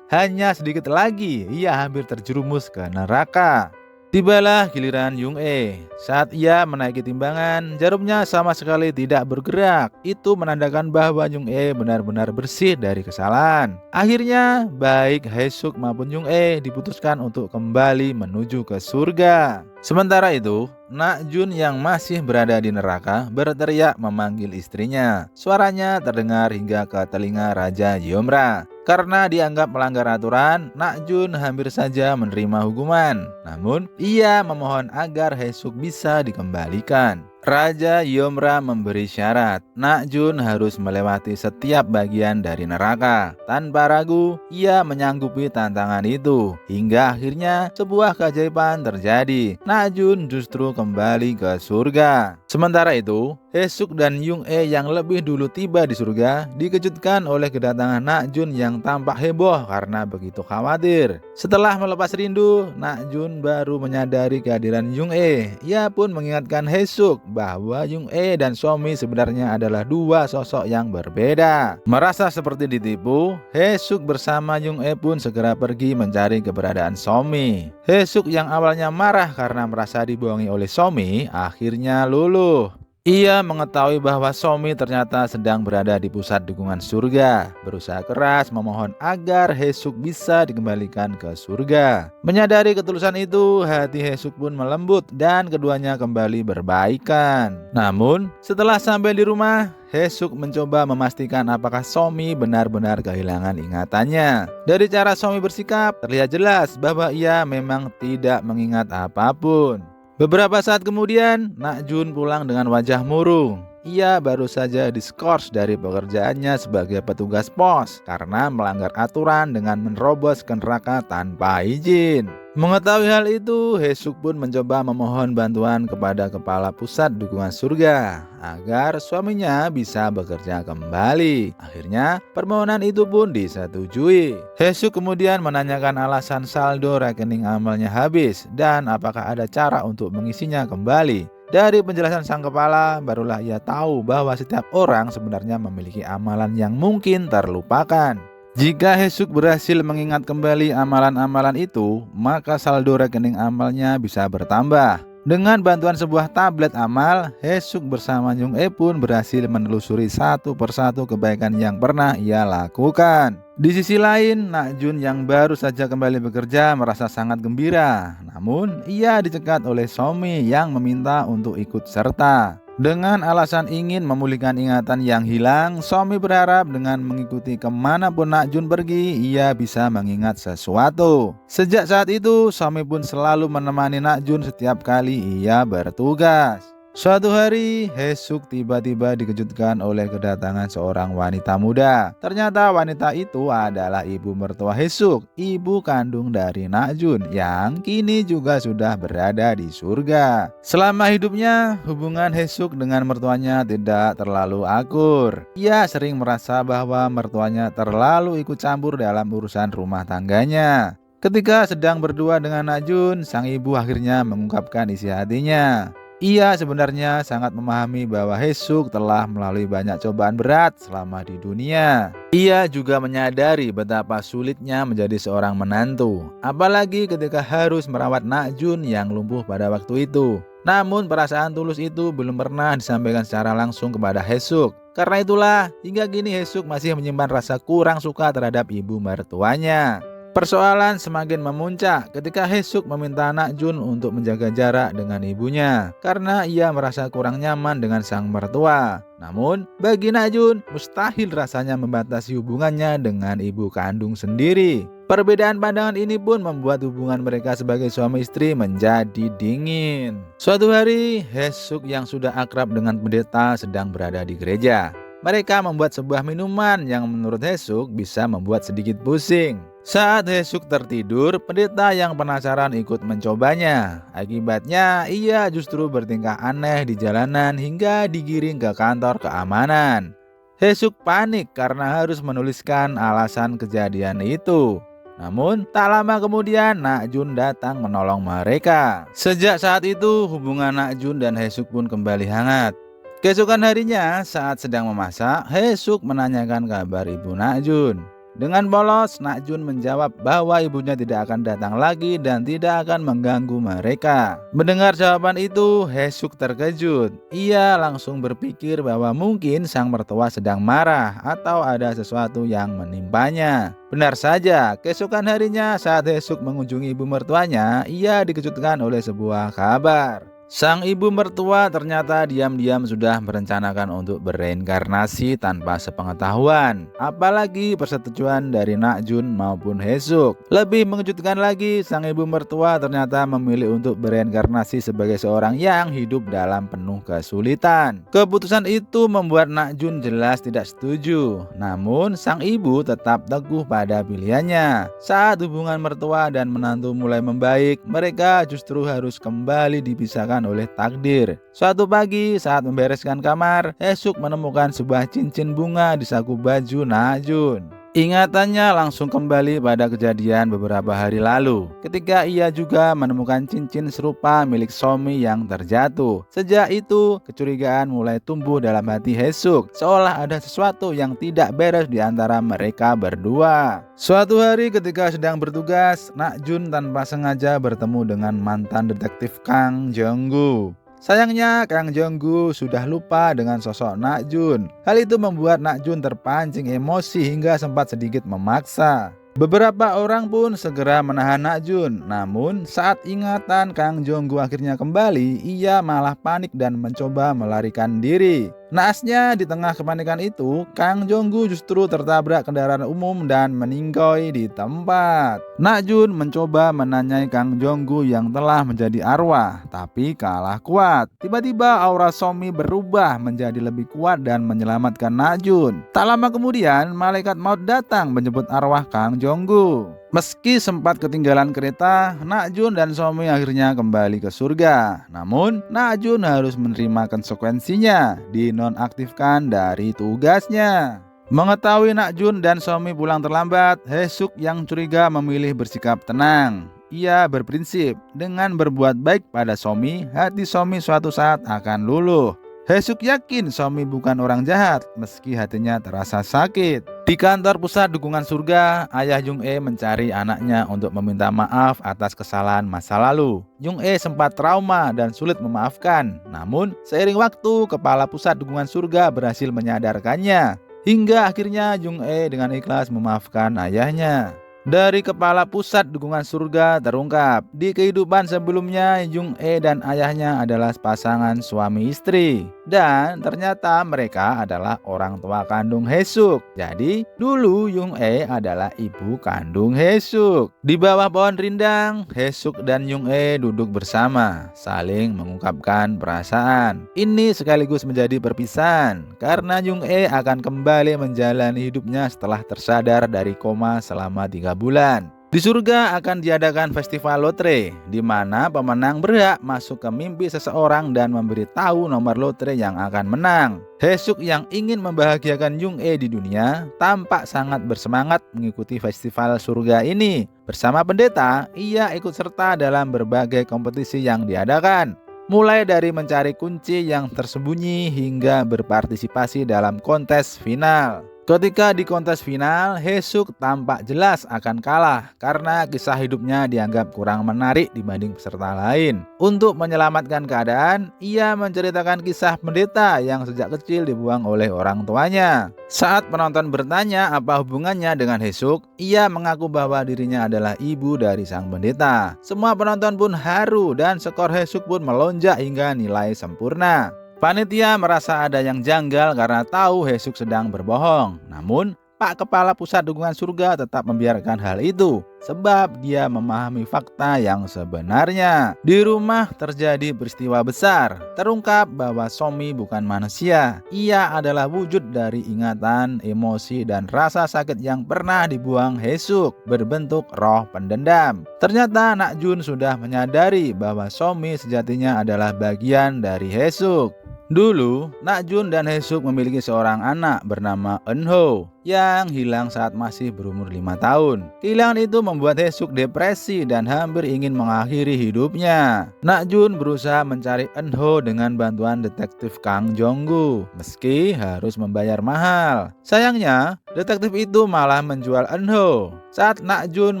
Hanya sedikit lagi, ia hampir terjerumus ke neraka. Tibalah giliran Jung-e. Saat ia menaiki timbangan, jarumnya sama sekali tidak bergerak. Itu menandakan bahwa Jung-e benar-benar bersih dari kesalahan. Akhirnya, baik Haesuk maupun Jung-e diputuskan untuk kembali menuju ke surga. Sementara itu, Nak Jun yang masih berada di neraka berteriak memanggil istrinya. Suaranya terdengar hingga ke telinga Raja Yeomra. Karena dianggap melanggar aturan, Nak Jun hampir saja menerima hukuman. Namun, ia memohon agar Haesuk bisa dikembalikan. Raja Yeomra memberi syarat, Nak Jun harus melewati setiap bagian dari neraka. Tanpa ragu, ia menyanggupi tantangan itu. Hingga akhirnya sebuah keajaiban terjadi. Nak Jun justru kembali ke surga. Sementara itu, Haesuk dan Jung-e yang lebih dulu tiba di surga dikejutkan oleh kedatangan Nak Jun yang tampak heboh karena begitu khawatir. Setelah melepas rindu, Nak Jun baru menyadari kehadiran Jung-e. Ia pun mengingatkan Haesuk bahwa Jung-e dan Somi sebenarnya adalah dua sosok yang berbeda. Merasa seperti ditipu, Haesuk bersama Jung-e pun segera pergi mencari keberadaan Somi. Haesuk yang awalnya marah karena merasa dibohongi oleh Somi, akhirnya luluh. Ia mengetahui bahwa Somi ternyata sedang berada di pusat dukungan surga, berusaha keras memohon agar Hesuk bisa dikembalikan ke surga. Menyadari ketulusan itu, hati Hesuk pun melembut dan keduanya kembali berbaikan. Namun, setelah sampai di rumah, Hesuk mencoba memastikan apakah Somi benar-benar kehilangan ingatannya. Dari cara Somi bersikap, terlihat jelas bahwa ia memang tidak mengingat apapun. Beberapa saat kemudian, Nakjun pulang dengan wajah murung. Ia baru saja diskors dari pekerjaannya sebagai petugas pos karena melanggar aturan dengan menerobos ke neraka tanpa izin. Mengetahui hal itu, Hesuk pun mencoba memohon bantuan kepada kepala pusat dukungan surga agar suaminya bisa bekerja kembali. Akhirnya, permohonan itu pun disetujui. Hesuk kemudian menanyakan alasan saldo rekening amalnya habis dan apakah ada cara untuk mengisinya kembali. Dari penjelasan sang kepala, barulah ia tahu bahwa setiap orang sebenarnya memiliki amalan yang mungkin terlupakan. Jika Hesuk berhasil mengingat kembali amalan-amalan itu, maka saldo rekening amalnya bisa bertambah. Dengan bantuan sebuah tablet amal, Hesuk bersama Jung E pun berhasil menelusuri satu persatu kebaikan yang pernah ia lakukan. Di sisi lain, Nakjun yang baru saja kembali bekerja merasa sangat gembira. Namun, ia dicegat oleh Somi yang meminta untuk ikut serta. Dengan alasan ingin memulihkan ingatan yang hilang, Somi berharap dengan mengikuti kemanapun Nakjun pergi, ia bisa mengingat sesuatu. Sejak saat itu, Somi pun selalu menemani Nakjun setiap kali ia bertugas. Suatu hari, Hesuk tiba-tiba dikejutkan oleh kedatangan seorang wanita muda. Ternyata wanita itu adalah ibu mertua Hesuk, ibu kandung dari Nakjun, yang kini juga sudah berada di surga. Selama hidupnya, hubungan Hesuk dengan mertuanya tidak terlalu akur. Ia sering merasa bahwa mertuanya terlalu ikut campur dalam urusan rumah tangganya. Ketika sedang berdua dengan Nakjun, sang ibu akhirnya mengungkapkan isi hatinya. Ia sebenarnya sangat memahami bahwa Hesuk telah melalui banyak cobaan berat selama di dunia. Ia juga menyadari betapa sulitnya menjadi seorang menantu, apalagi ketika harus merawat Nakjun yang lumpuh pada waktu itu. Namun perasaan tulus itu belum pernah disampaikan secara langsung kepada Hesuk. Karena itulah, hingga kini Hesuk masih menyimpan rasa kurang suka terhadap ibu mertuanya. Persoalan semakin memuncak ketika Hesuk meminta Nakjun untuk menjaga jarak dengan ibunya karena ia merasa kurang nyaman dengan sang mertua. Namun, bagi Nakjun, mustahil rasanya membatasi hubungannya dengan ibu kandung sendiri. Perbedaan pandangan ini pun membuat hubungan mereka sebagai suami istri menjadi dingin. Suatu hari, Hesuk yang sudah akrab dengan pendeta sedang berada di gereja. Mereka membuat sebuah minuman yang menurut Hesuk bisa membuat sedikit pusing. Saat Hesuk tertidur, pendeta yang penasaran ikut mencobanya. Akibatnya, ia justru bertingkah aneh di jalanan hingga digiring ke kantor keamanan. Hesuk panik karena harus menuliskan alasan kejadian itu. Namun, tak lama kemudian Nakjun datang menolong mereka. Sejak saat itu, hubungan Nakjun dan Hesuk pun kembali hangat. Keesokan harinya, saat sedang memasak, Hesuk menanyakan kabar ibu Nakjun. Dengan polos, Nakjun menjawab bahwa ibunya tidak akan datang lagi dan tidak akan mengganggu mereka. Mendengar jawaban itu, Hesuk terkejut. Ia langsung berpikir bahwa mungkin sang mertua sedang marah atau ada sesuatu yang menimpanya. Benar saja, keesokan harinya saat Hesuk mengunjungi ibu mertuanya, ia dikejutkan oleh sebuah kabar. Sang ibu mertua ternyata diam-diam sudah merencanakan untuk bereinkarnasi tanpa sepengetahuan, apalagi persetujuan dari Nakjun maupun Hesuk. Lebih mengejutkan lagi, sang ibu mertua ternyata memilih untuk bereinkarnasi sebagai seorang yang hidup dalam penuh kesulitan. Keputusan itu membuat Nakjun jelas tidak setuju, namun sang ibu tetap teguh pada pilihannya. Saat hubungan mertua dan menantu mulai membaik, mereka justru harus kembali dipisahkan oleh takdir. Suatu pagi saat membereskan kamar, Hesuk menemukan sebuah cincin bunga di saku baju Nakjun. Ingatannya langsung kembali pada kejadian beberapa hari lalu ketika ia juga menemukan cincin serupa milik Somi yang terjatuh. Sejak itu, kecurigaan mulai tumbuh dalam hati Hesuk, seolah ada sesuatu yang tidak beres di antara mereka berdua. Suatu hari ketika sedang bertugas, Nakjun tanpa sengaja bertemu dengan mantan detektif Kang Jonggu. Sayangnya Kang Jonggu sudah lupa dengan sosok Nak Jun. Hal itu membuat Nak Jun terpancing emosi hingga sempat sedikit memaksa. Beberapa orang pun segera menahan Nak Jun, namun saat ingatan Kang Jonggu akhirnya kembali, ia malah panik dan mencoba melarikan diri. Naasnya di tengah kepanikan itu, Kang Jonggu justru tertabrak kendaraan umum dan meninggoy di tempat. Nak Jun mencoba menanyai Kang Jonggu yang telah menjadi arwah, tapi kalah kuat. Tiba-tiba aura Somi berubah menjadi lebih kuat dan menyelamatkan Nak Jun. Tak lama kemudian, malaikat maut datang menjemput arwah Kang Jonggu. Meski sempat ketinggalan kereta, Nak Jun dan Somi akhirnya kembali ke surga. Namun, Nak Jun harus menerima konsekuensinya, dinonaktifkan dari tugasnya. Mengetahui Nak Jun dan Somi pulang terlambat, Haesuk yang curiga memilih bersikap tenang. Ia berprinsip, dengan berbuat baik pada Somi, hati Somi suatu saat akan luluh. Haesuk yakin Somi bukan orang jahat meski hatinya terasa sakit. Di kantor pusat dukungan surga, ayah Jung-e mencari anaknya untuk meminta maaf atas kesalahan masa lalu. Jung-e sempat trauma dan sulit memaafkan. Namun, seiring waktu, kepala pusat dukungan surga berhasil menyadarkannya. Hingga akhirnya Jung-e dengan ikhlas memaafkan ayahnya. Dari kepala pusat dukungan surga terungkap, di kehidupan sebelumnya Jung-e dan ayahnya adalah pasangan suami istri. Dan ternyata mereka adalah orang tua kandung Haesuk. Jadi dulu Jung-e adalah ibu kandung Haesuk. Di bawah pohon rindang, Haesuk dan Jung-e duduk bersama, saling mengungkapkan perasaan. Ini sekaligus menjadi perpisahan, karena Jung-e akan kembali menjalani hidupnya setelah tersadar dari koma selama 3 bulan. Di surga akan diadakan festival lotre, di mana pemenang berhak masuk ke mimpi seseorang dan memberitahu nomor lotre yang akan menang. Haesuk yang ingin membahagiakan Jung-e di dunia tampak sangat bersemangat mengikuti festival surga ini. Bersama pendeta, ia ikut serta dalam berbagai kompetisi yang diadakan. Mulai dari mencari kunci yang tersembunyi hingga berpartisipasi dalam kontes final. Ketika di kontes final, Haesuk tampak jelas akan kalah karena kisah hidupnya dianggap kurang menarik dibanding peserta lain. Untuk menyelamatkan keadaan, ia menceritakan kisah pendeta yang sejak kecil dibuang oleh orang tuanya. Saat penonton bertanya apa hubungannya dengan Haesuk, ia mengaku bahwa dirinya adalah ibu dari sang pendeta. Semua penonton pun haru dan skor Haesuk pun melonjak hingga nilai sempurna. Panitia merasa ada yang janggal karena tahu Haesuk sedang berbohong. Namun, Pak Kepala Pusat Dukungan Surga tetap membiarkan hal itu, sebab dia memahami fakta yang sebenarnya. Di rumah terjadi peristiwa besar. Terungkap bahwa Somi bukan manusia. Ia adalah wujud dari ingatan, emosi, dan rasa sakit yang pernah dibuang Haesuk, berbentuk roh pendendam. Ternyata Nak Jun sudah menyadari bahwa Somi sejatinya adalah bagian dari Haesuk. Dulu, Nak Jun dan Haesuk memiliki seorang anak bernama Eunho yang hilang saat masih berumur 5 tahun. Kehilangan itu membuat Haesuk depresi dan hampir ingin mengakhiri hidupnya. Nak Jun berusaha mencari Eunho dengan bantuan detektif Kang Jonggu, meski harus membayar mahal. Sayangnya, detektif itu malah menjual Eunho. Saat Nak Jun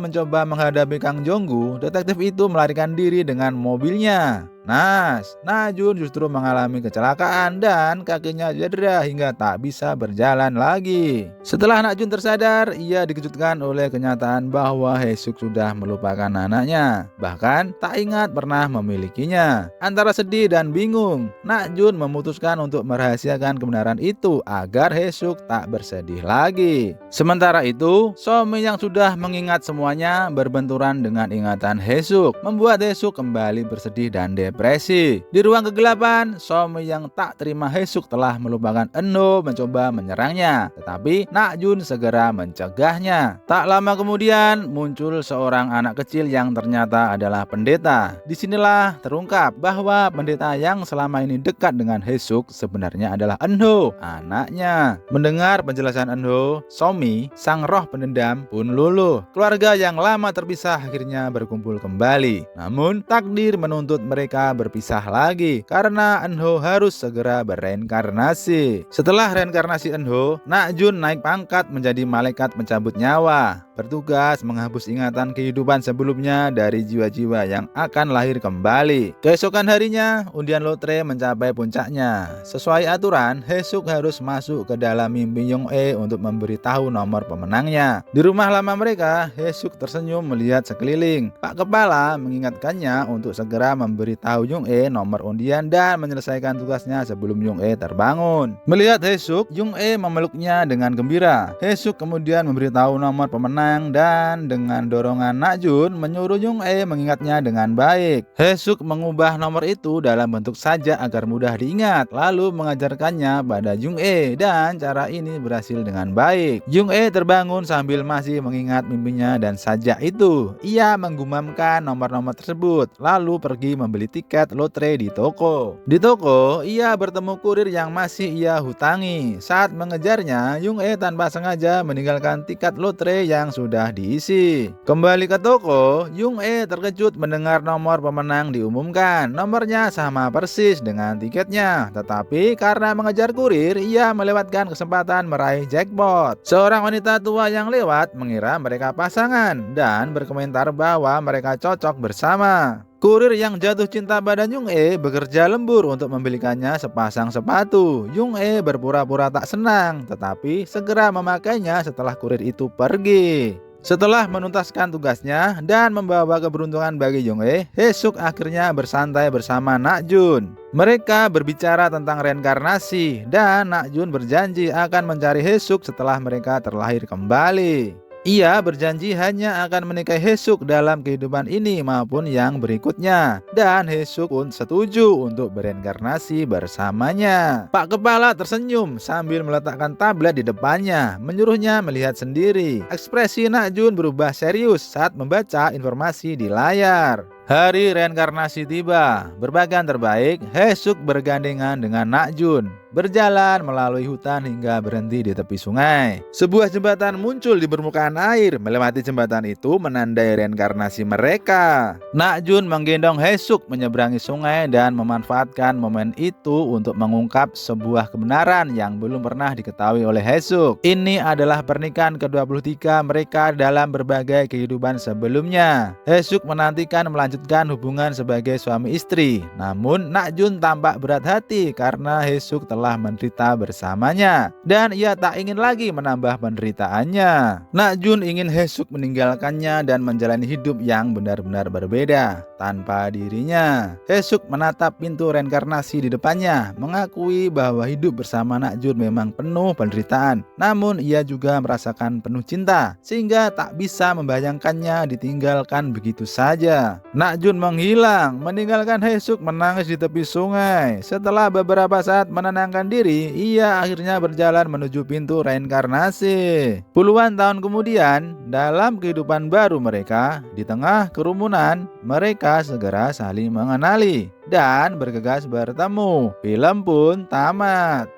mencoba menghadapi Kang Jonggu, detektif itu melarikan diri dengan mobilnya. Nak Jun justru mengalami kecelakaan dan kakinya cedera hingga tak bisa berjalan lagi. Setelah Nak Jun tersadar, ia dikejutkan oleh kenyataan bahwa Haesuk sudah melupakan anaknya, bahkan tak ingat pernah memilikinya. Antara sedih dan bingung, Nak Jun memutuskan untuk merahasiakan kebenaran itu agar Haesuk tak bersedih lagi. Sementara itu, Somi yang sudah mengingat semuanya berbenturan dengan ingatan Haesuk, membuat Haesuk kembali bersedih dan depresi. Di ruang kegelapan, Somi yang tak terima Haesuk telah melupakan Eunho mencoba menyerangnya, tetapi Nak Jun segera mencegahnya. Tak lama kemudian muncul seorang anak kecil yang ternyata adalah pendeta. Disinilah terungkap bahwa pendeta yang selama ini dekat dengan Haesuk sebenarnya adalah Eunho, anaknya. Mendengar penjelasan Eunho, Somi, sang roh pendendam, pun luluh. Keluarga yang lama terpisah akhirnya berkumpul kembali. Namun takdir menuntut mereka berpisah lagi karena Eunho harus segera bereinkarnasi. Setelah reinkarnasi Eunho, Nak Jun naik pangkat menjadi malaikat pencabut nyawa. bertugas menghapus ingatan kehidupan sebelumnya dari jiwa-jiwa yang akan lahir kembali. Keesokan harinya, undian lotre mencapai puncaknya. Sesuai aturan, Haesuk harus masuk ke dalam mimpi Jung-e untuk memberitahu nomor pemenangnya. Di rumah lama mereka, Haesuk tersenyum melihat sekeliling. Pak Kepala mengingatkannya untuk segera memberitahu Jung-e nomor undian dan menyelesaikan tugasnya sebelum Jung-e terbangun. Melihat Haesuk, Jung-e memeluknya dengan gembira. Haesuk kemudian memberitahu nomor pemenang dan dengan dorongan Nakjun menyuruh Jung-e mengingatnya dengan baik. Haesuk mengubah nomor itu dalam bentuk sajak agar mudah diingat, lalu mengajarkannya pada Jung-e dan cara ini berhasil dengan baik. Jung-e terbangun sambil masih mengingat mimpinya dan sajak itu. Ia menggumamkan nomor-nomor tersebut, lalu pergi membeli tiket lotre di toko. Di toko, ia bertemu kurir yang masih ia hutangi. Saat mengejarnya, Jung-e tanpa sengaja meninggalkan tiket lotre yang sudah diisi. Kembali ke toko, Jung-e terkejut mendengar nomor pemenang diumumkan. Nomornya sama persis dengan tiketnya, tetapi karena mengejar kurir, ia melewatkan kesempatan meraih jackpot. Seorang wanita tua yang lewat mengira mereka pasangan dan berkomentar bahwa mereka cocok bersama. Kurir yang jatuh cinta pada Jung-e bekerja lembur untuk membelikannya sepasang sepatu. Jung-e berpura-pura tak senang, tetapi segera memakainya setelah kurir itu pergi. Setelah menuntaskan tugasnya dan membawa keberuntungan bagi Jung-e, Haesuk akhirnya bersantai bersama Nakjun. Mereka berbicara tentang reinkarnasi dan Nakjun berjanji akan mencari Haesuk setelah mereka terlahir kembali. Ia berjanji hanya akan menikahi Haesuk dalam kehidupan ini maupun yang berikutnya. Dan Haesuk pun setuju untuk bereinkarnasi bersamanya. Pak Kepala tersenyum sambil meletakkan tablet di depannya, menyuruhnya melihat sendiri. Ekspresi Nakjun berubah serius saat membaca informasi di layar. Hari reinkarnasi tiba. Berbagian terbaik, Haesuk bergandengan dengan Nakjun, berjalan melalui hutan hingga berhenti di tepi sungai. Sebuah jembatan muncul di permukaan air. Melewati jembatan itu menandai reinkarnasi mereka. Nakjun menggendong Haesuk menyeberangi sungai dan memanfaatkan momen itu untuk mengungkap sebuah kebenaran yang belum pernah diketahui oleh Haesuk. Ini adalah pernikahan ke-23 mereka dalam berbagai kehidupan sebelumnya. Haesuk menantikan melanjutkan hubungan sebagai suami istri. Namun Nakjun tampak berat hati karena Haesuk telah menderita bersamanya dan ia tak ingin lagi menambah penderitaannya. Nakjun ingin Haesuk meninggalkannya dan menjalani hidup yang benar-benar berbeda tanpa dirinya. Haesuk menatap pintu reinkarnasi di depannya, mengakui bahwa hidup bersama Nakjun memang penuh penderitaan. Namun ia juga merasakan penuh cinta sehingga tak bisa membayangkannya ditinggalkan begitu saja. Nakjun menghilang, meninggalkan Haesuk menangis di tepi sungai. Setelah beberapa saat menenangkan diri, ia akhirnya berjalan menuju pintu reinkarnasi. Puluhan tahun kemudian, dalam kehidupan baru mereka, di tengah kerumunan, mereka segera saling mengenali dan bergegas bertemu. Film pun tamat.